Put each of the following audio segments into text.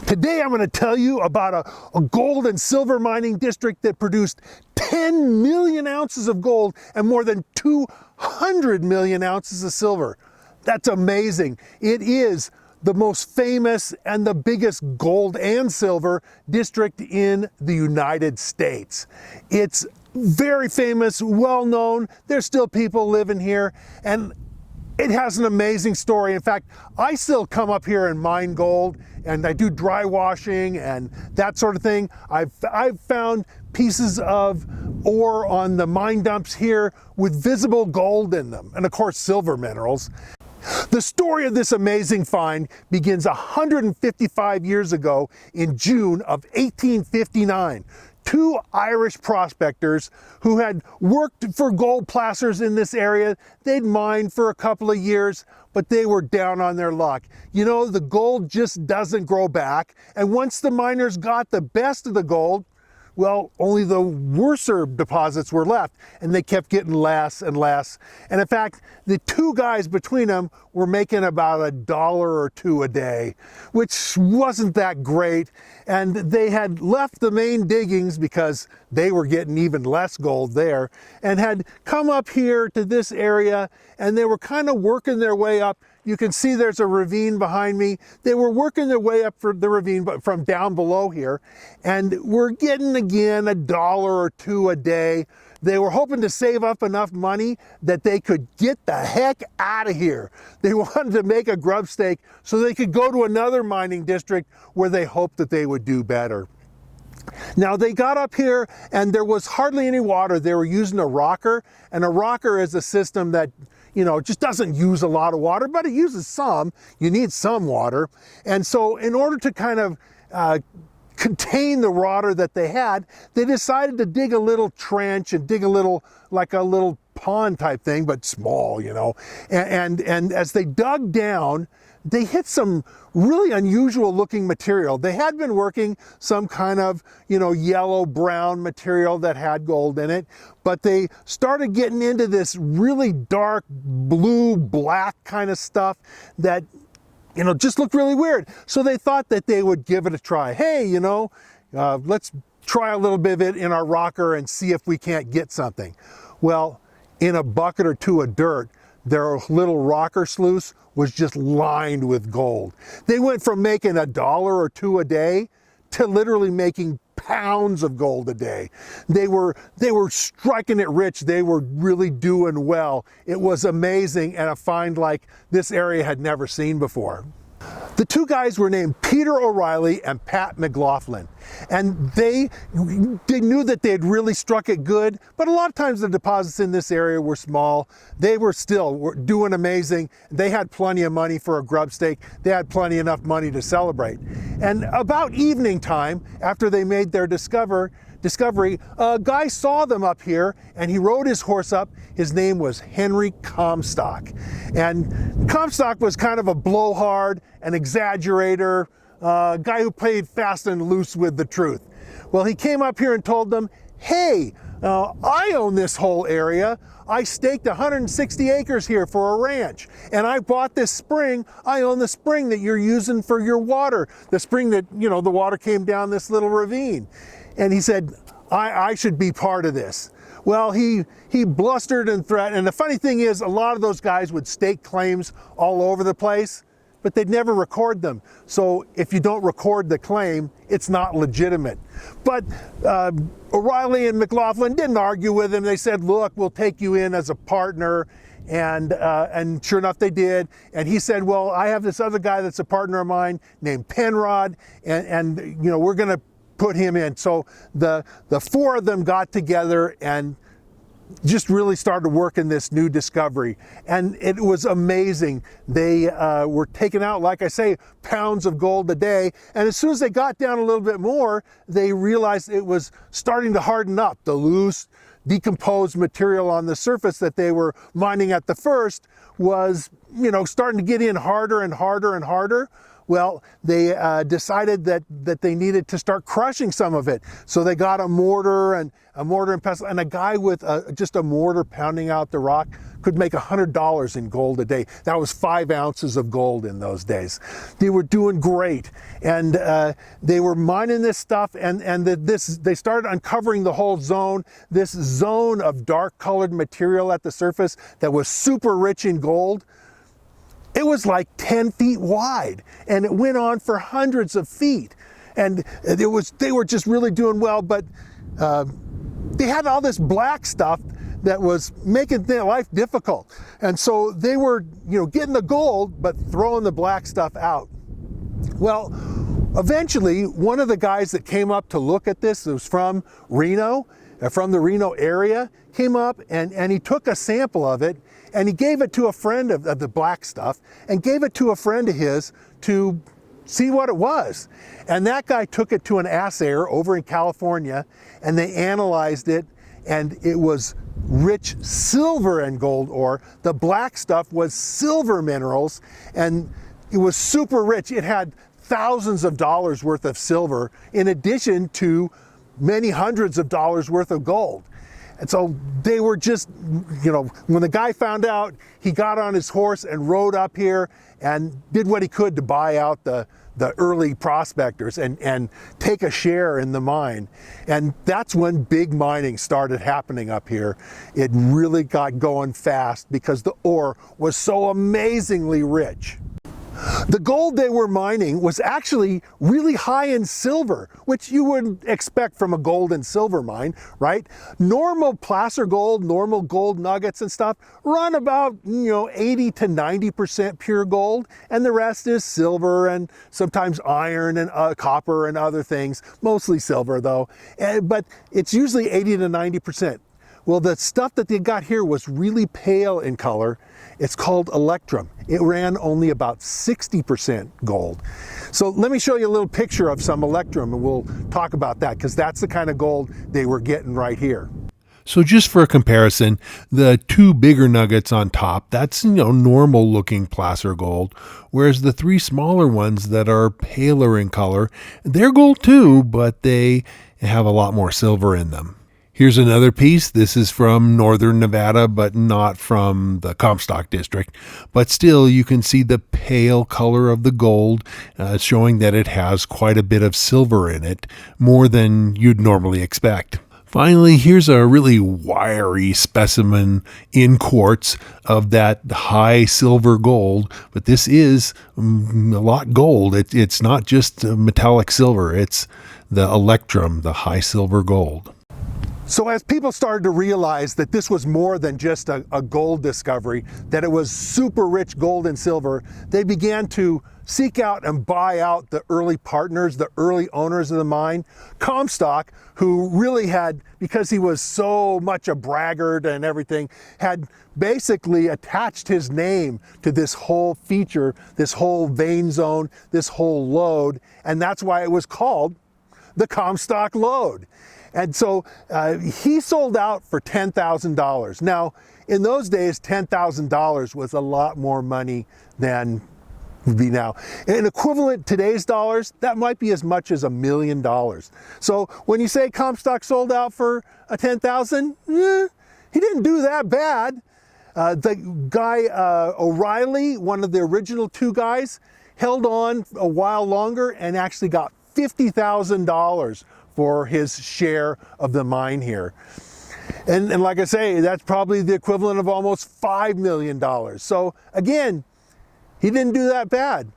Today I'm going to tell you about a gold and silver mining district that produced 10 million ounces of gold and more than 200 million ounces of silver. That's amazing. It is the most famous and the biggest gold and silver district in the United States. It's very famous, well known. There's still people living here, and it has an amazing story. In fact, I still come up here and mine gold, and I do dry washing and that sort of thing. I've found pieces of ore on the mine dumps here with visible gold in them, and of course silver minerals. The story of this amazing find begins 155 years ago in June of 1859. Two Irish prospectors who had worked for gold placers in this area. They'd mined for a couple of years, but they were down on their luck. You know, the gold just doesn't grow back, and once the miners got the best of the gold, well, only the worser deposits were left, and they kept getting less and less. And in fact, the two guys between them were making about $1 or $2 a day, which wasn't that great. And they had left the main diggings because they were getting even less gold there, and had come up here to this area, and they were kind of working their way up. You can see there's a ravine behind me. They were working their way up for the ravine, but from down below here, and we're getting again $1 or $2 a day. They were hoping to save up enough money that they could get the heck out of here. They wanted to make a grub stake so they could go to another mining district where they hoped that they would do better. Now they got up here and there was hardly any water. They were using a rocker, and a rocker is a system that, you know, just doesn't use a lot of water, but it uses some. You need some water. And so in order to kind of contain the water that they had, they decided to dig a little trench and dig a little, like a little pond type thing, but small, you know. And as they dug down, they hit some really unusual looking material. They had been working some kind of, you know, yellow brown material that had gold in it, but they started getting into this really dark blue black kind of stuff that, you know, just looked really weird. So they thought that they would give it a try. Hey, you know, let's try a little bit of it in our rocker and see if we can't get something. Well, in a bucket or two of dirt, their little rocker sluice was just lined with gold. They went from making $1 or $2 a day to literally making pounds of gold a day. They were striking it rich. They were really doing well. It was amazing, and a find like this area had never seen before. The two guys were named Peter O'Reilly and Pat McLaughlin, and they knew that they had really struck it good, but a lot of times the deposits in this area were small. They were still doing amazing. They had plenty of money for a grub stake. They had plenty enough money to celebrate. And about evening time, after they made their discovery, a guy saw them up here, and he rode his horse up. His name was Henry Comstock. And Comstock was kind of a blowhard, an exaggerator, a guy who played fast and loose with the truth. Well, he came up here and told them, hey, I own this whole area. I staked 160 acres here for a ranch, and I bought this spring. I own the spring that you're using for your water, the spring that, you know, the water came down this little ravine. And he said, I should be part of this. Well, he blustered and threatened. And the funny thing is, a lot of those guys would stake claims all over the place, but they'd never record them. So if you don't record the claim, it's not legitimate. But O'Reilly and McLaughlin didn't argue with him. They said, look, we'll take you in as a partner. And sure enough, they did. And he said, well, I have this other guy that's a partner of mine named Penrod, and you know, we're going to put him in. So the four of them got together and just really started working this new discovery, and it was amazing. They were taking out, like I say, pounds of gold a day, and as soon as they got down a little bit more, they realized it was starting to harden up. The loose, decomposed material on the surface that they were mining at the first was, you know, starting to get in harder and harder and harder. Well, they decided that they needed to start crushing some of it. So they got a mortar and pestle, and a guy with just a mortar pounding out the rock could make $100 in gold a day. That was 5 ounces of gold in those days. They were doing great, and they were mining this stuff, and they started uncovering the whole zone, this zone of dark colored material at the surface that was super rich in gold. It was like 10 feet wide, and it went on for hundreds of feet, and they were just really doing well. But they had all this black stuff that was making their life difficult. And so they were, getting the gold, but throwing the black stuff out. Well, eventually, one of the guys that came up to look at this, was from Reno, from the Reno area, came up and he took a sample of it, and he gave it to a friend of the black stuff, and gave it to a friend of his to see what it was. And that guy took it to an assayer over in California, and they analyzed it, and it was rich silver and gold ore. The black stuff was silver minerals, and it was super rich. It had thousands of dollars worth of silver in addition to many hundreds of dollars worth of gold. And so they were just, when the guy found out, he got on his horse and rode up here and did what he could to buy out the early prospectors and take a share in the mine. And that's when big mining started happening up here. It really got going fast because the ore was so amazingly rich. The gold they were mining was actually really high in silver, which you wouldn't expect from a gold and silver mine, right? Normal placer gold, normal gold nuggets and stuff run about, 80 to 90% pure gold, and the rest is silver and sometimes iron and copper and other things, mostly silver though, but it's usually 80 to 90%. Well, the stuff that they got here was really pale in color. It's called Electrum. It ran only about 60% gold. So let me show you a little picture of some Electrum, and we'll talk about that, because that's the kind of gold they were getting right here. So just for a comparison, the 2 bigger nuggets on top, that's, normal looking placer gold, whereas the 3 smaller ones that are paler in color, they're gold too, but they have a lot more silver in them. Here's another piece. This is from northern Nevada, but not from the Comstock district. But still, you can see the pale color of the gold, showing that it has quite a bit of silver in it, more than you'd normally expect. Finally, here's a really wiry specimen in quartz of that high silver gold, but this is a lot gold. It's not just metallic silver, it's the Electrum, the high silver gold. So as people started to realize that this was more than just a gold discovery, that it was super rich gold and silver, they began to seek out and buy out the early partners, the early owners of the mine. Comstock, who really had, because he was so much a braggart and everything, had basically attached his name to this whole feature, this whole vein zone, this whole lode, and that's why it was called the Comstock Lode. And so he sold out for $10,000. Now, in those days, $10,000 was a lot more money than would be now. In equivalent today's dollars, that might be as much as $1 million. So when you say Comstock sold out for $10,000, he didn't do that bad. The guy O'Reilly, one of the original 2 guys, held on a while longer and actually got $50,000 for his share of the mine here. And like I say, that's probably the equivalent of almost $5 million. So again, he didn't do that bad.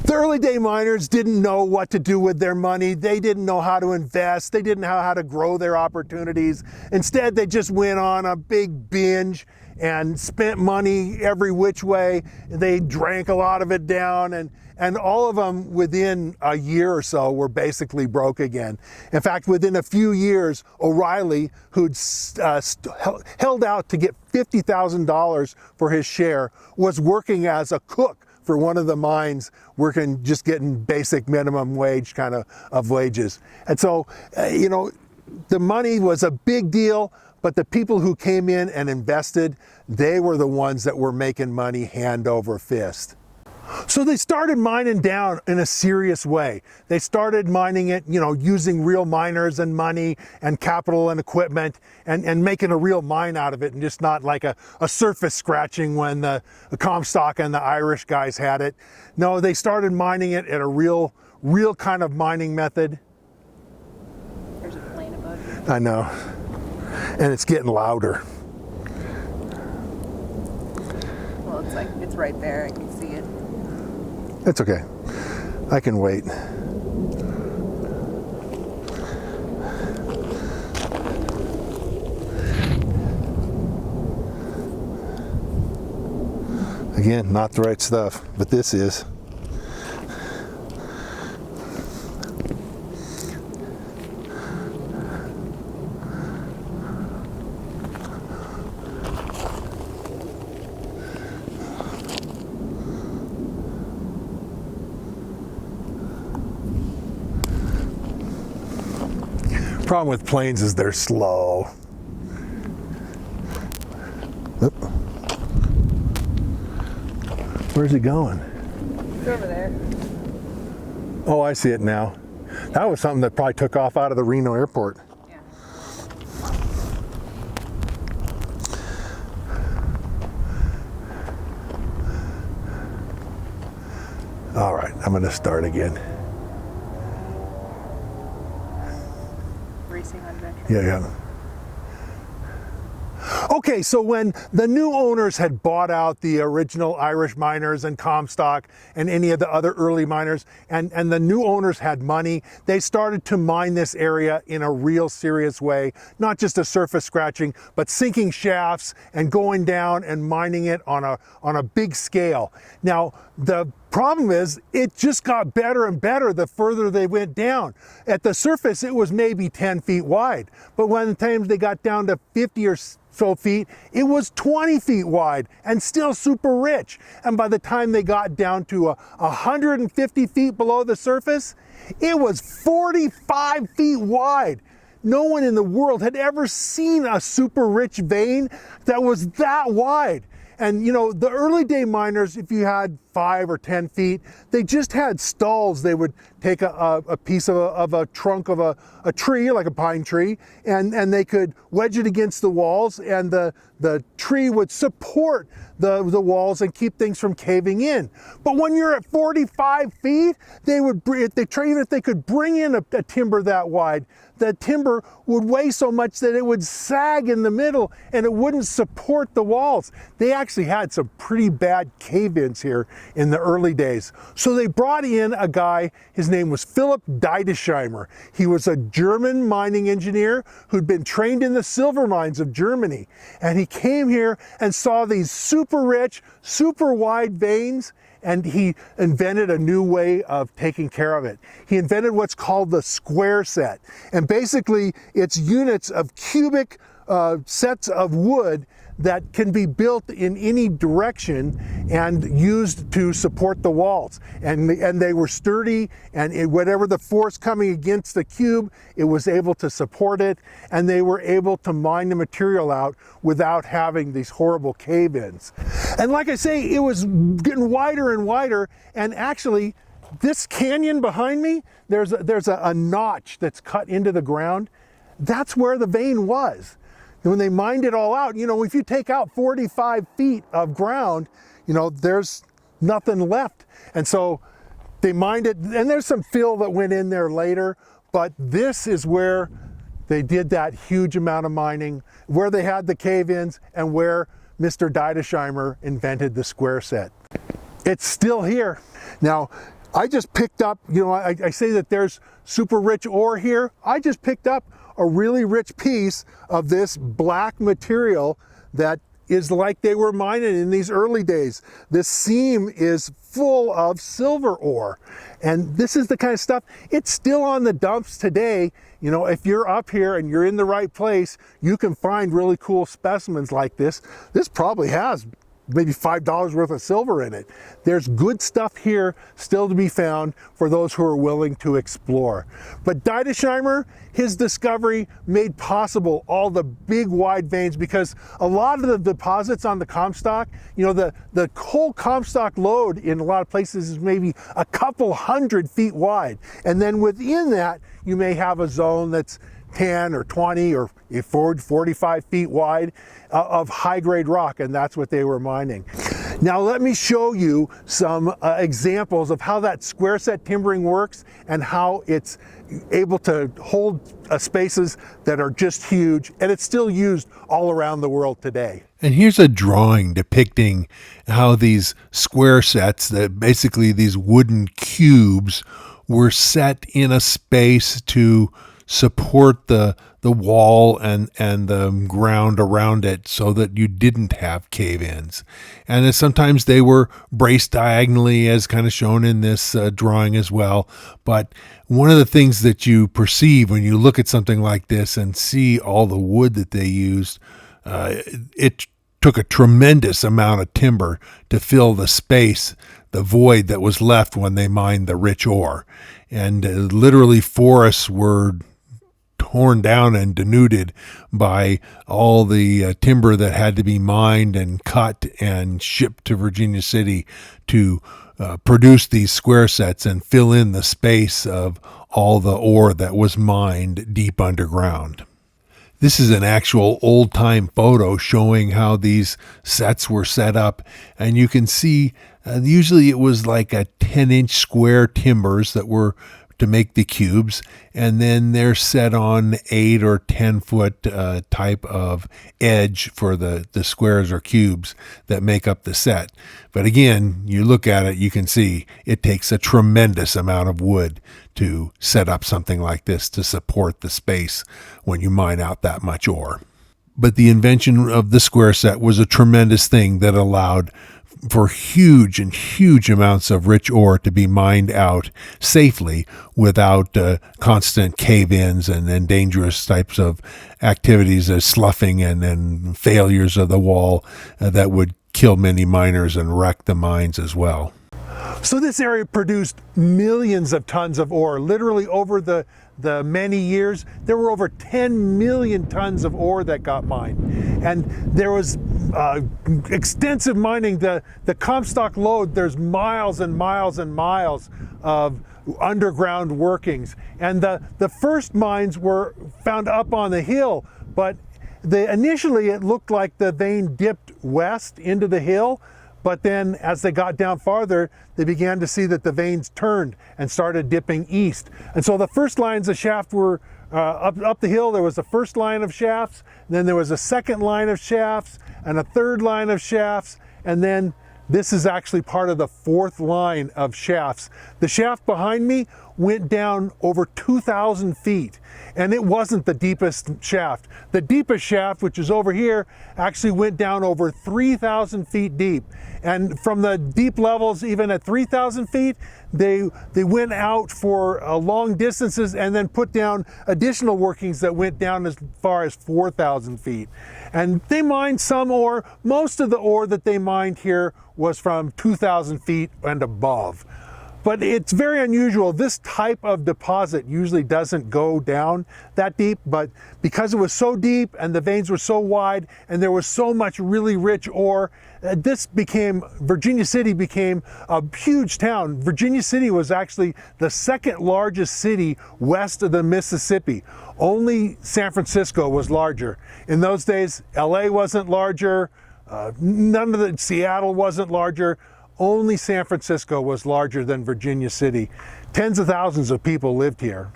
The early day miners didn't know what to do with their money. They didn't know how to invest. They didn't know how to grow their opportunities. Instead, they just went on a big binge and spent money every which way. They drank a lot of it down, and all of them within a year or so were basically broke again. In fact, within a few years, O'Reilly, who'd held out to get $50,000 for his share, was working as a cook for one of the mines, just getting basic minimum wage kind of wages. And so, the money was a big deal, but the people who came in and invested, they were the ones that were making money hand over fist. So they started mining down in a serious way. They started mining it, you know, using real miners and money and capital and equipment, and making a real mine out of it, and just not like a surface scratching when the Comstock and the Irish guys had it. No, they started mining it at a real kind of mining method. There's a plane above you. I know. And it's getting louder. Well, it's like, it's right there. I can see it. It's okay. I can wait. Again, not the right stuff, but this is. Problem with planes is they're slow. Oop. Where's he going? It's over there. Oh, I see it now. That was something that probably took off out of the Reno airport. Yeah. All right, I'm going to start again. Racing on adventure. Yeah. Okay, so when the new owners had bought out the original Irish miners and Comstock and any of the other early miners, and the new owners had money, they started to mine this area in a real serious way, not just a surface scratching, but sinking shafts and going down and mining it on a big scale. Now, the problem is, it just got better and better the further they went down. At the surface, it was maybe 10 feet wide, but when the times they got down to 50 or so feet, it was 20 feet wide and still super rich. And by the time they got down to 150 feet below the surface, it was 45 feet wide. No one in the world had ever seen a super rich vein that was that wide. And you know, the early day miners, if you had 5 or 10 feet, they just had stalls. They would take a piece of a trunk of a tree, like a pine tree, and they could wedge it against the walls, and the tree would support the walls and keep things from caving in. But when you're at 45 feet, even if they could bring in a timber that wide, the timber would weigh so much that it would sag in the middle and it wouldn't support the walls. They actually had some pretty bad cave-ins here in the early days. So they brought in a guy, his name was Philip Deidesheimer. He was a German mining engineer who'd been trained in the silver mines of Germany. And he came here and saw these super rich, super wide veins, and he invented a new way of taking care of it. He invented what's called the square set. And basically, it's units of cubic sets of wood that can be built in any direction and used to support the walls. And they were sturdy, and whatever the force coming against the cube, it was able to support it, and they were able to mine the material out without having these horrible cave-ins. And like I say, it was getting wider and wider, and actually, this canyon behind me, there's a notch that's cut into the ground. That's where the vein was. And when they mined it all out, you know, if you take out 45 feet of ground, you know, there's nothing left. And so they mined it, and there's some fill that went in there later, but this is where they did that huge amount of mining, where they had the cave-ins, and where Mr. Deidesheimer invented the square set. It's still here. Now, I just picked up, you know, I say that there's super rich ore here. I just picked up a really rich piece of this black material that is like they were mining in these early days. This seam is full of silver ore. And this is the kind of stuff, it's still on the dumps today. You know, if you're up here and you're in the right place, you can find really cool specimens like this. This probably has maybe $5 worth of silver in it. There's good stuff here still to be found for those who are willing to explore. But Deidesheimer, his discovery made possible all the big wide veins, because a lot of the deposits on the Comstock, you know, the whole Comstock lode in a lot of places is maybe a couple hundred feet wide. And then within that, you may have a zone that's 10 or 20 or 45 feet wide of high-grade rock, and that's what they were mining. Now let me show you some examples of how that square set timbering works and how it's able to hold spaces that are just huge, and it's still used all around the world today. And here's a drawing depicting how these square sets, that basically these wooden cubes, were set in a space to support the wall and the ground around it, so that you didn't have cave-ins. And sometimes they were braced diagonally, as kind of shown in this drawing as well. But one of the things that you perceive when you look at something like this and see all the wood that they used, it took a tremendous amount of timber to fill the space, the void that was left when they mined the rich ore. And literally forests were torn down and denuded by all the timber that had to be mined and cut and shipped to Virginia City to produce these square sets and fill in the space of all the ore that was mined deep underground. This is an actual old-time photo showing how these sets were set up, and you can see usually it was like a 10-inch square timbers that were to make the cubes, and then they're set on 8 or 10 foot type of edge for the squares or cubes that make up the set. But again, you look at it, you can see it takes a tremendous amount of wood to set up something like this to support the space when you mine out that much ore. But the invention of the square set was a tremendous thing that allowed for huge amounts of rich ore to be mined out safely without constant cave-ins and dangerous types of activities as sloughing and failures of the wall that would kill many miners and wreck the mines as well. So this area produced millions of tons of ore. Literally over the many years, there were over 10 million tons of ore that got mined. And there was extensive mining. The Comstock Lode, there's miles and miles and miles of underground workings. And the first mines were found up on the hill, but initially it looked like the vein dipped west into the hill. But then as they got down farther, they began to see that the veins turned and started dipping east. And so the first lines of shaft were up the hill. There was the first line of shafts, then there was a second line of shafts, and a third line of shafts, and then this is actually part of the fourth line of shafts. The shaft behind me went down over 2,000 feet, and it wasn't the deepest shaft. The deepest shaft, which is over here, actually went down over 3,000 feet deep. And from the deep levels, even at 3,000 feet, they went out for long distances and then put down additional workings that went down as far as 4,000 feet. And they mined some ore. Most of the ore that they mined here was from 2,000 feet and above. But it's very unusual. This type of deposit usually doesn't go down that deep, but because it was so deep and the veins were so wide and there was so much really rich ore, Virginia City became a huge town. Virginia City was actually the second largest city west of the Mississippi. Only San Francisco was larger. In those days, LA wasn't larger, Seattle wasn't larger. Only San Francisco was larger than Virginia City. Tens of thousands of people lived here.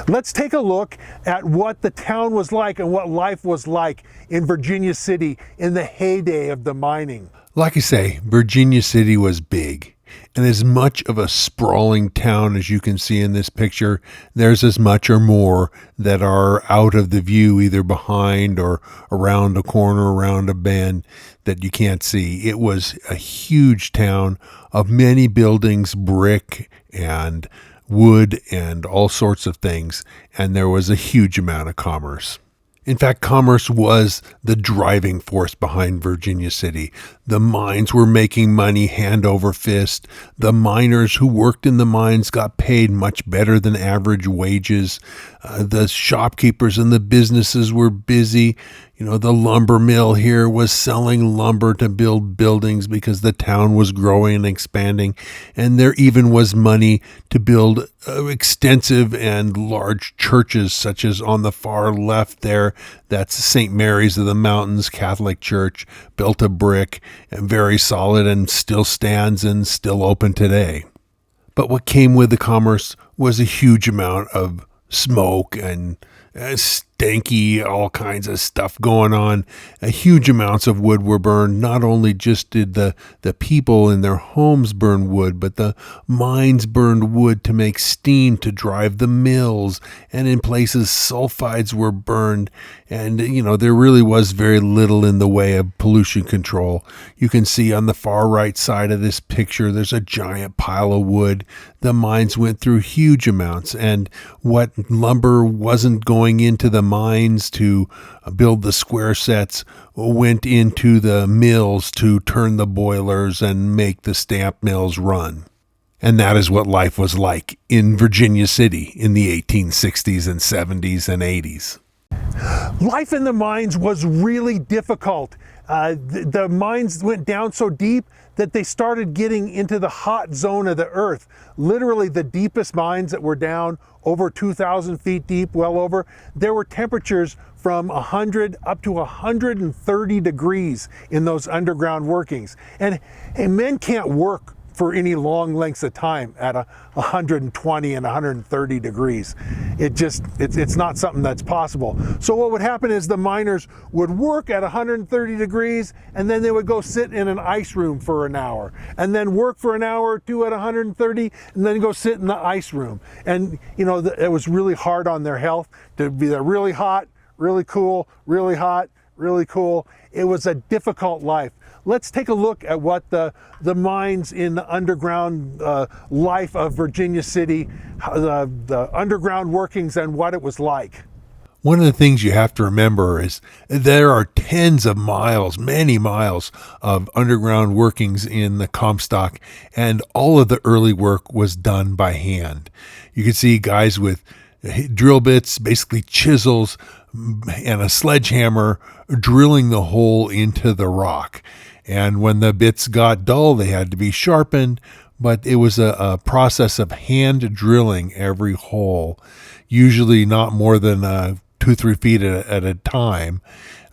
Let's take a look at what the town was like and what life was like in Virginia City in the heyday of the mining. Like I say, Virginia City was big. And as much of a sprawling town as you can see in this picture, there's as much or more that are out of the view, either behind or around a corner, around a bend that you can't see. It was a huge town of many buildings, brick and wood and all sorts of things, and there was a huge amount of commerce. In fact, commerce was the driving force behind Virginia City. The mines were making money hand over fist. The miners who worked in the mines got paid much better than average wages. The shopkeepers and the businesses were busy. The lumber mill here was selling lumber to build buildings because the town was growing and expanding. And there even was money to build extensive and large churches, such as on the far left there. That's St. Mary's of the Mountains Catholic Church, built of brick and very solid and still stands and still open today. But what came with the commerce was a huge amount of smoke and stanky, all kinds of stuff going on. Huge amounts of wood were burned. Not only just did the people in their homes burn wood, but the mines burned wood to make steam to drive the mills. And in places, sulfides were burned. And, there really was very little in the way of pollution control. You can see on the far right side of this picture, there's a giant pile of wood. The mines went through huge amounts. And what lumber wasn't going into the mines to build the square sets went into the mills to turn the boilers and make the stamp mills run. And that is what life was like in Virginia City in the 1860s and 70s and 80s. Life in the mines was really difficult. The mines went down so deep that they started getting into the hot zone of the earth. Literally the deepest mines that were down over 2,000 feet deep, well over, there were temperatures from 100 up to 130 degrees in those underground workings. And men can't work for any long lengths of time at 120 and 130 degrees. It's not something that's possible. So what would happen is the miners would work at 130 degrees and then they would go sit in an ice room for an hour and then work for an hour or two at 130 and then go sit in the ice room. And it was really hard on their health to be there really hot, really cool, really hot, really cool. It was a difficult life. Let's take a look at what the mines in the underground life of Virginia City, the underground workings and what it was like. One of the things you have to remember is there are tens of miles, many miles of underground workings in the Comstock, and all of the early work was done by hand. You can see guys with drill bits, basically chisels, and a sledgehammer drilling the hole into the rock. And when the bits got dull, they had to be sharpened, but it was a process of hand drilling every hole, usually not more than 2-3 feet at a time.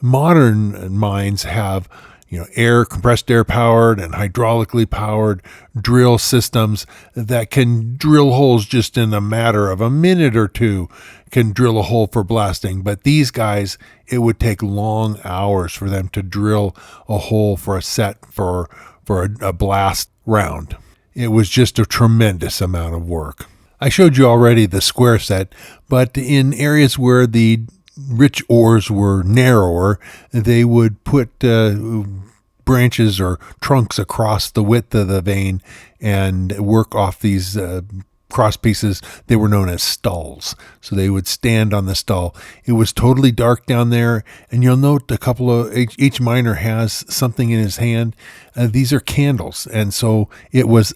Modern mines have compressed air powered and hydraulically powered drill systems that can drill holes just in a matter of a minute or two, can drill a hole for blasting. But these guys, it would take long hours for them to drill a hole for a set for a blast round. It was just a tremendous amount of work. I showed you already the square set, but in areas where the rich ores were narrower, they would put branches or trunks across the width of the vein and work off these cross pieces. They were known as stalls. So they would stand on the stall. It was totally dark down there, and you'll note each miner has something in his hand. These are candles, and so it was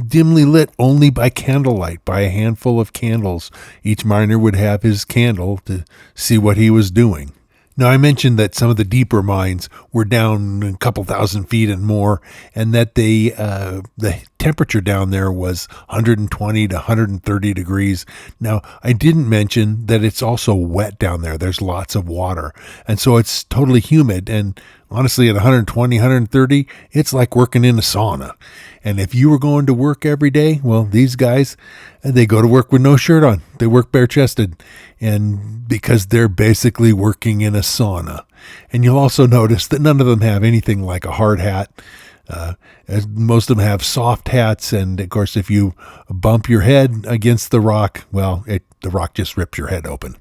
dimly lit only by candlelight, by a handful of candles. Each miner would have his candle to see what he was doing. Now, I mentioned that some of the deeper mines were down a couple thousand feet and more, and that the temperature down there was 120 to 130 degrees. Now, I didn't mention that it's also wet down there. There's lots of water, and so it's totally humid. And honestly, at 120, 130, it's like working in a sauna. And if you were going to work every day, well, these guys, they go to work with no shirt on. They work bare-chested, and because they're basically working in a sauna. And you'll also notice that none of them have anything like a hard hat. Most of them have soft hats, and of course, if you bump your head against the rock, well, the rock just rips your head open.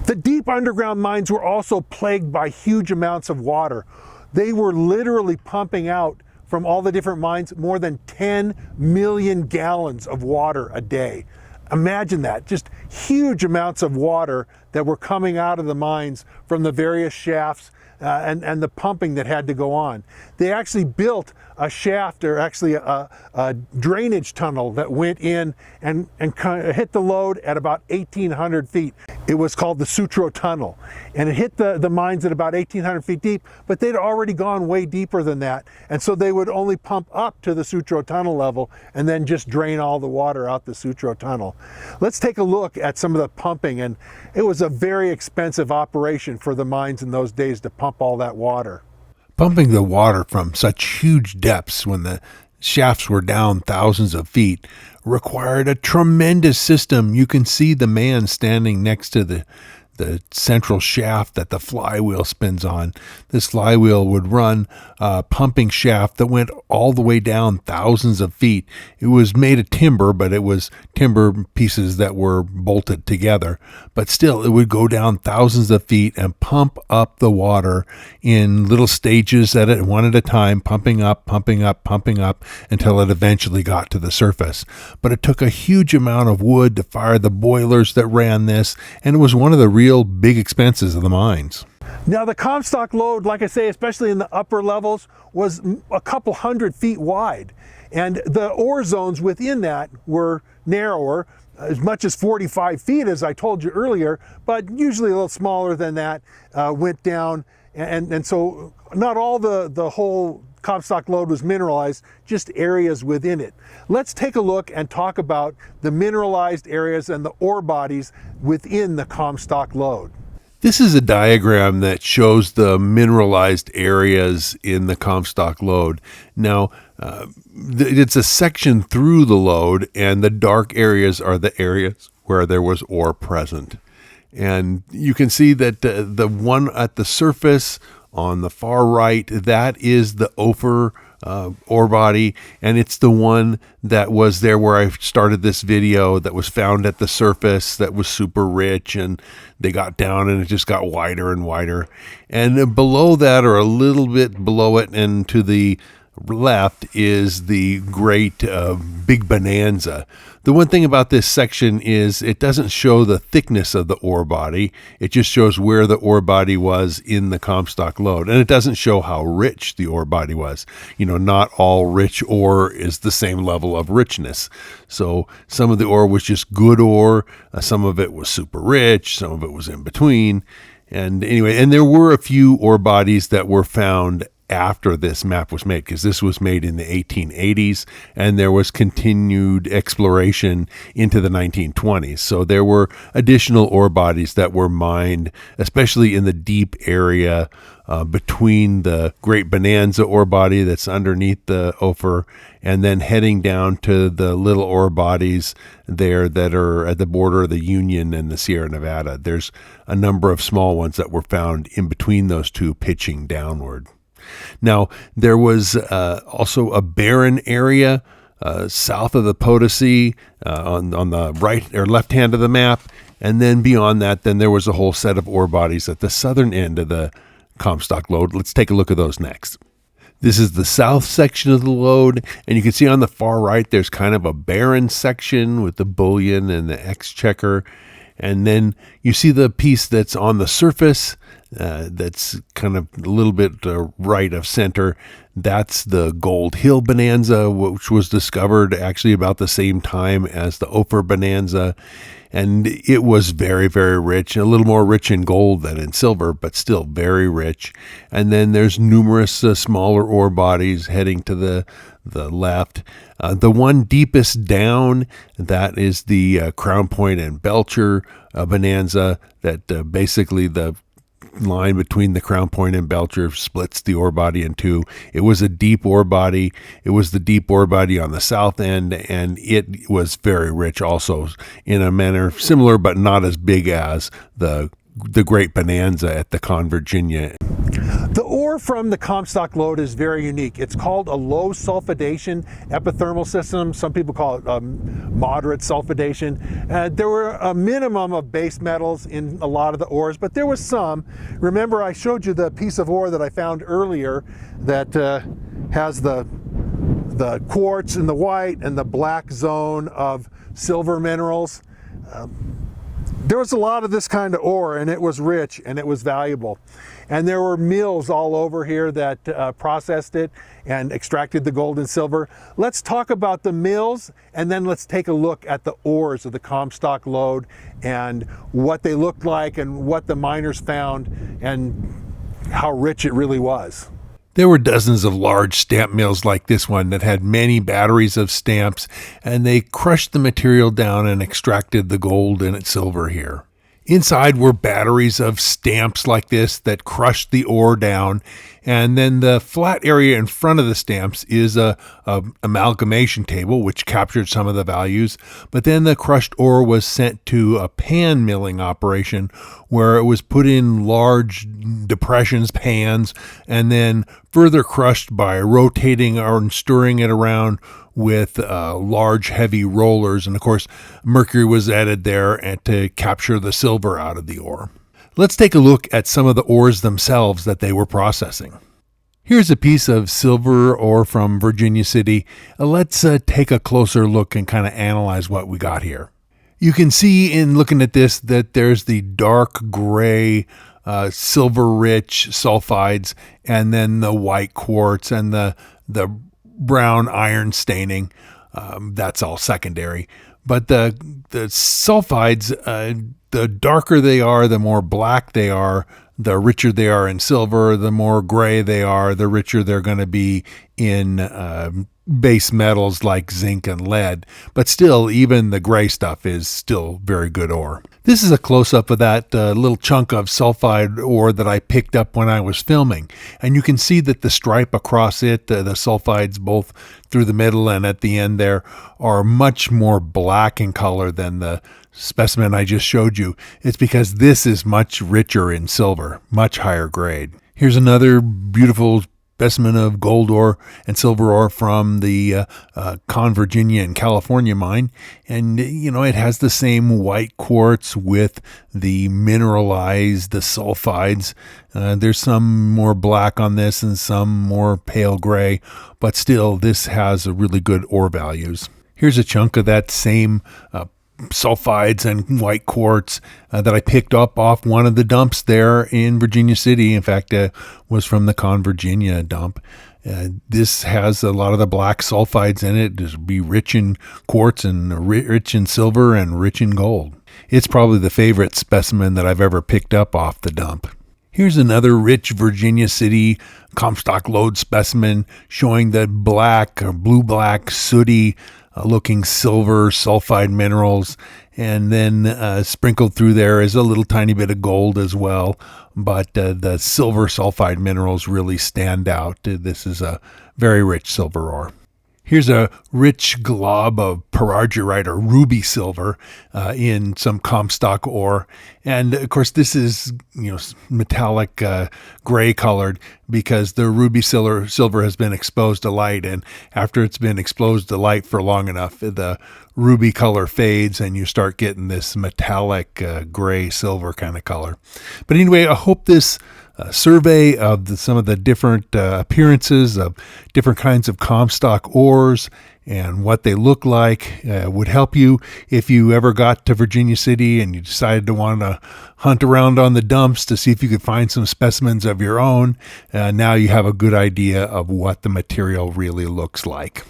The deep underground mines were also plagued by huge amounts of water. They were literally pumping out from all the different mines more than 10 million gallons of water a day. Imagine that, just huge amounts of water that were coming out of the mines from the various shafts and the pumping that had to go on. They actually built a shaft, or actually a drainage tunnel that went in and hit the lode at about 1,800 feet. It was called the Sutro Tunnel, and it hit the mines at about 1,800 feet deep, but they'd already gone way deeper than that, and so they would only pump up to the Sutro Tunnel level and then just drain all the water out the Sutro Tunnel. Let's take a look at some of the pumping, and it was a very expensive operation for the mines in those days to pump all that water. Pumping the water from such huge depths when the shafts were down thousands of feet required a tremendous system. You can see the man standing next to the central shaft that the flywheel spins on. This flywheel would run a pumping shaft that went all the way down thousands of feet. It was made of timber, but it was timber pieces that were bolted together. But still, it would go down thousands of feet and pump up the water in little stages one at a time, pumping up, pumping up, pumping up until it eventually got to the surface. But it took a huge amount of wood to fire the boilers that ran this, and it was one of the real big expenses of the mines. Now the Comstock lode, like I say, especially in the upper levels, was a couple 100 feet wide, and the ore zones within that were narrower, as much as 45 feet, as I told you earlier, but usually a little smaller than that, went down, and so not all the whole Comstock lode was mineralized, just areas within it. Let's take a look and talk about the mineralized areas and the ore bodies within the Comstock lode. This is a diagram that shows the mineralized areas in the Comstock lode. Now, it's a section through the lode, and the dark areas are the areas where there was ore present. And you can see that the one at the surface on the far right, that is the Ophir ore body, and it's the one that was there where I started this video, that was found at the surface, that was super rich, and they got down and it just got wider and wider. And below that, or a little bit below it and to the left, is the great big bonanza. The one thing about this section is it doesn't show the thickness of the ore body. It just shows where the ore body was in the Comstock lode. And it doesn't show how rich the ore body was. You know, not all rich ore is the same level of richness. So some of the ore was just good ore. Some of it was super rich. Some of it was in between. And anyway, and there were a few ore bodies that were found after this map was made, because this was made in the 1880s, and there was continued exploration into the 1920s. So there were additional ore bodies that were mined, especially in the deep area between the Great Bonanza ore body that's underneath the Ophir, and then heading down to the little ore bodies there that are at the border of the Union and the Sierra Nevada. There's a number of small ones that were found in between those two, pitching downward. Now, there was also a barren area south of the Potosi on the right or left hand of the map, and then beyond that, then there was a whole set of ore bodies at the southern end of the Comstock lode. Let's take a look at those next. This is the south section of the lode, and you can see on the far right there's kind of a barren section with the bullion and the exchequer. And then you see the piece that's on the surface, that's kind of a little bit right of center. That's the Gold Hill Bonanza, which was discovered actually about the same time as the Ophir Bonanza. And it was very, very rich, a little more rich in gold than in silver, but still very rich. And then there's numerous smaller ore bodies heading to the left. The one deepest down, that is the Crown Point and Belcher Bonanza, that basically the line between the Crown Point and Belcher splits the ore body in two. It was a deep ore body. It was the deep ore body on the south end, and it was very rich also in a manner similar but not as big as the Great Bonanza at the Con Virginia. The ore from the Comstock lode is very unique. It's called a low sulfidation epithermal system. Some people call it moderate sulfidation. There were a minimum of base metals in a lot of the ores, but there was some. Remember, I showed you the piece of ore that I found earlier that has the the quartz and the white and the black zone of silver minerals. There was a lot of this kind of ore, and it was rich and it was valuable. And there were mills all over here that processed it and extracted the gold and silver. Let's talk about the mills, and then let's take a look at the ores of the Comstock Lode and what they looked like and what the miners found and how rich it really was. There were dozens of large stamp mills like this one that had many batteries of stamps, and they crushed the material down and extracted the gold and silver here. Inside were batteries of stamps like this that crushed the ore down, and then the flat area in front of the stamps is a amalgamation table which captured some of the values, but then the crushed ore was sent to a pan milling operation where it was put in large depressions, pans, and then further crushed by rotating or stirring it around with large heavy rollers, and of course mercury was added there and to capture the silver out of the ore. Let's take a look at some of the ores themselves that they were processing. Here's a piece of silver ore from Virginia City. Let's take a closer look and kind of analyze what we got here. You can see in looking at this that there's the dark gray silver rich sulfides, and then the white quartz and the brown iron staining. That's all secondary. But the sulfides, the darker they are, the more black they are, the richer they are in silver. The more gray they are, the richer they're going to be in base metals like zinc and lead. But still, even the gray stuff is still very good ore. This is a close-up of that little chunk of sulfide ore that I picked up when I was filming. And you can see that the stripe across it, the sulfides both through the middle and at the end there, are much more black in color than the specimen I just showed you. It's because this is much richer in silver, much higher grade. Here's another beautiful specimen of gold ore and silver ore from the Virginia and California mine. And, you know, it has the same white quartz with the mineralized, the sulfides. There's some more black on this and some more pale gray, but still this has a really good ore values. Here's a chunk of that same sulfides and white quartz that I picked up off one of the dumps there in Virginia City. In fact, was from the Virginia dump. This has a lot of the black sulfides in it. It'll be rich in quartz and rich in silver and rich in gold. It's probably the favorite specimen that I've ever picked up off the dump. Here's another rich Virginia City Comstock Lode specimen showing the black or blue-black sooty looking silver sulfide minerals, and then sprinkled through there is a little tiny bit of gold as well, but the silver sulfide minerals really stand out. This is a very rich silver ore. Here's a rich glob of parargyrite or ruby silver in some Comstock ore. And of course, this is, you know, metallic gray colored because the ruby silver has been exposed to light. And after it's been exposed to light for long enough, the ruby color fades and you start getting this metallic gray silver kind of color. But anyway, I hope this survey of some of the different appearances of different kinds of Comstock ores and what they look like would help you if you ever got to Virginia City and you decided to want to hunt around on the dumps to see if you could find some specimens of your own. Now you have a good idea of what the material really looks like.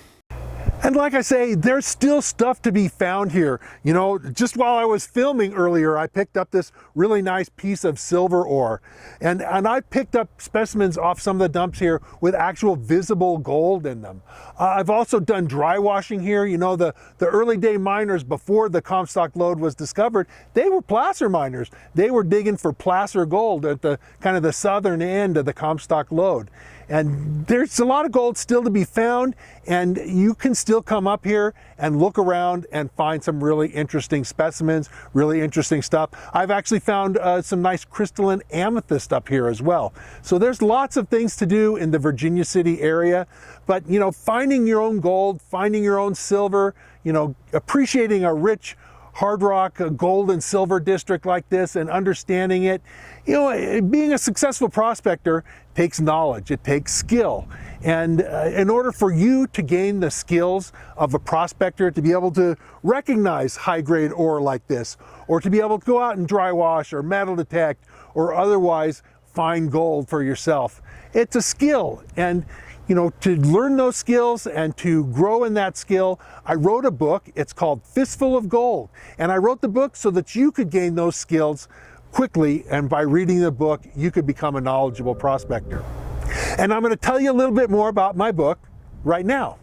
And like I say, there's still stuff to be found here. You know, just while I was filming earlier, I picked up this really nice piece of silver ore. And I picked up specimens off some of the dumps here with actual visible gold in them. I've also done dry washing here. You know, the early day miners before the Comstock Lode was discovered, they were placer miners. They were digging for placer gold at the kind of the southern end of the Comstock Lode. And there's a lot of gold still to be found, and you can still come up here and look around and find some really interesting specimens, really interesting stuff. I've actually found some nice crystalline amethyst up here as well. So there's lots of things to do in the Virginia City area, but you know, finding your own gold, finding your own silver, you know, appreciating a rich hard rock gold and silver district like this and understanding it. You know, being a successful prospector takes knowledge, it takes skill. And in order for you to gain the skills of a prospector, to be able to recognize high-grade ore like this, or to be able to go out and dry wash or metal detect or otherwise find gold for yourself, it's a skill. And you know, to learn those skills and to grow in that skill, I wrote a book. It's called Fistful of Gold. And I wrote the book so that you could gain those skills quickly, and by reading the book, you could become a knowledgeable prospector. And I'm going to tell you a little bit more about my book right now.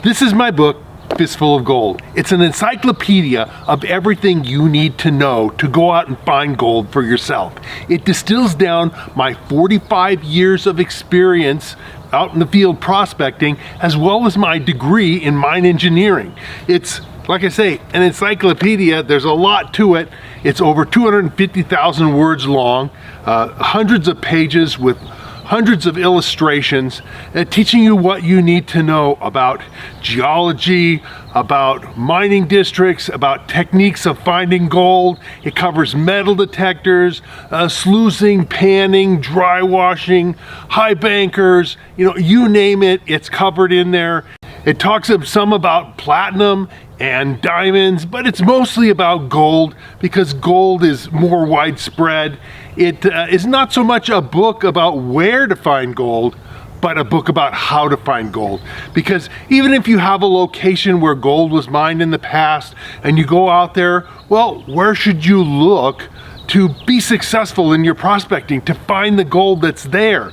This is my book, Fistful of Gold. It's an encyclopedia of everything you need to know to go out and find gold for yourself. It distills down my 45 years of experience out in the field prospecting, as well as my degree in mine engineering. It's, like I say, an encyclopedia. There's a lot to it. It's over 250,000 words long, hundreds of pages with hundreds of illustrations, teaching you what you need to know about geology, about mining districts, about techniques of finding gold. It covers metal detectors, sluicing, panning, dry washing, high bankers, you know, you name it, it's covered in there. It talks some about platinum and diamonds, but it's mostly about gold because gold is more widespread. It is not so much a book about where to find gold, but a book about how to find gold. Because even if you have a location where gold was mined in the past and you go out there, well, where should you look to be successful in your prospecting, to find the gold that's there?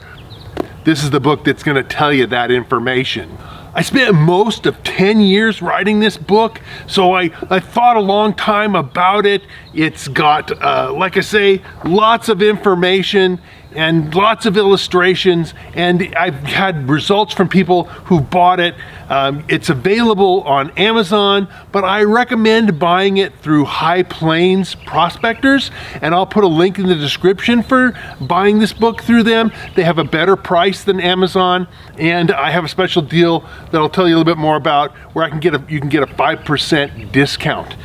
This is the book that's going to tell you that information. I spent most of 10 years writing this book, so I thought a long time about it. It's got, like I say, lots of information and lots of illustrations, and I've had results from people who bought it. It's available on Amazon, but I recommend buying it through High Plains Prospectors, and I'll put a link in the description for buying this book through them. They have a better price than Amazon, and I have a special deal that I'll tell you a little bit more about, where you can get a 5% discount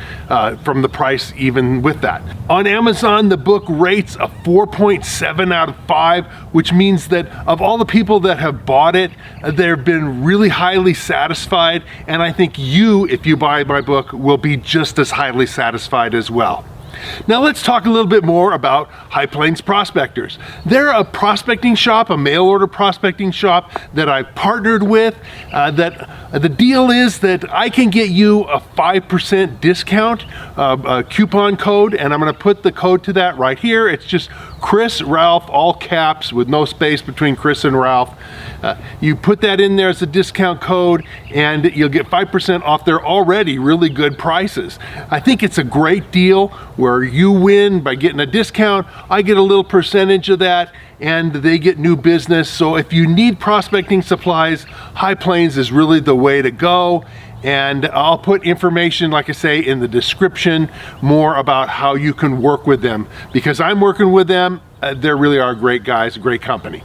from the price even with that. On Amazon, the book rates a 4.7 out of 5, which means that of all the people that have bought it, they've been really highly satisfied, and I think you, if you buy my book, will be just as highly satisfied as well. Now let's talk a little bit more about High Plains Prospectors. They're a prospecting shop, a mail order prospecting shop that I've partnered with. The deal is that I can get you a 5% discount, a coupon code, and I'm going to put the code to that right here. It's just Chris Ralph, all caps with no space between Chris and Ralph. You put that in there as a discount code and you'll get 5% off their already really good prices. I think it's a great deal where you win by getting a discount, I get a little percentage of that, and they get new business. So if you need prospecting supplies, High Plains is really the way to go. And I'll put information, like I say, in the description more about how you can work with them, because I'm working with them. They really are great guys, a great company.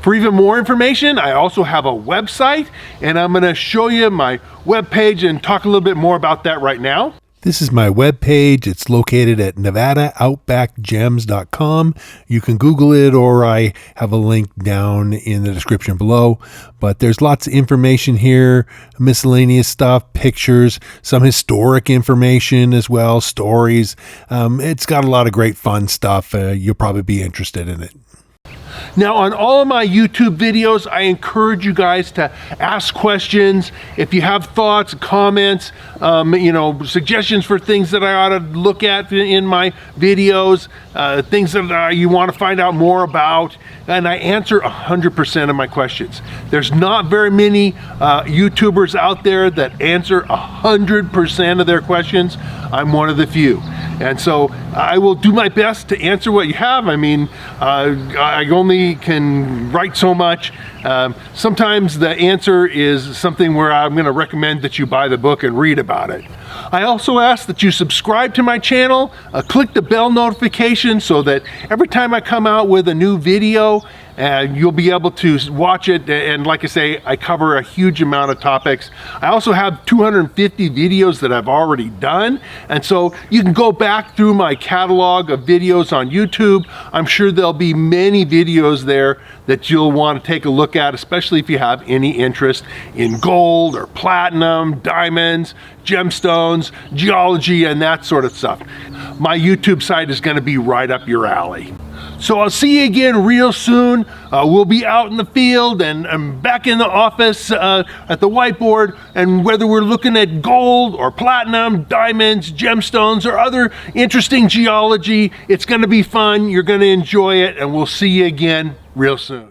For even more information, I also have a website, and I'm going to show you my webpage and talk a little bit more about that right now. This is my webpage. It's located at nevadaoutbackgems.com. You can Google it, or I have a link down in the description below. But there's lots of information here, miscellaneous stuff, pictures, some historic information as well, stories. It's got a lot of great fun stuff. You'll probably be interested in it. Now, on all of my YouTube videos, I encourage you guys to ask questions. If you have thoughts, comments, suggestions for things that I ought to look at in my videos, things that you want to find out more about, and I answer 100% of my questions. There's not very many YouTubers out there that answer 100% of their questions. I'm one of the few. And so I will do my best to answer what you have. I mean, I only can write so much. Sometimes the answer is something where I'm going to recommend that you buy the book and read about it. I also ask that you subscribe to my channel, click the bell notification so that every time I come out with a new video, and you'll be able to watch it. And like I say, I cover a huge amount of topics. I also have 250 videos that I've already done, and so you can go back through my catalog of videos on YouTube. I'm sure there'll be many videos there that you'll want to take a look at, especially if you have any interest in gold or platinum, diamonds, gemstones, geology, and that sort of stuff. My YouTube site is going to be right up your alley. So I'll see you again real soon. We'll be out in the field and I'm back in the office at the whiteboard, and whether we're looking at gold or platinum, diamonds, gemstones, or other interesting geology, it's going to be fun. You're going to enjoy it, and we'll see you again real soon.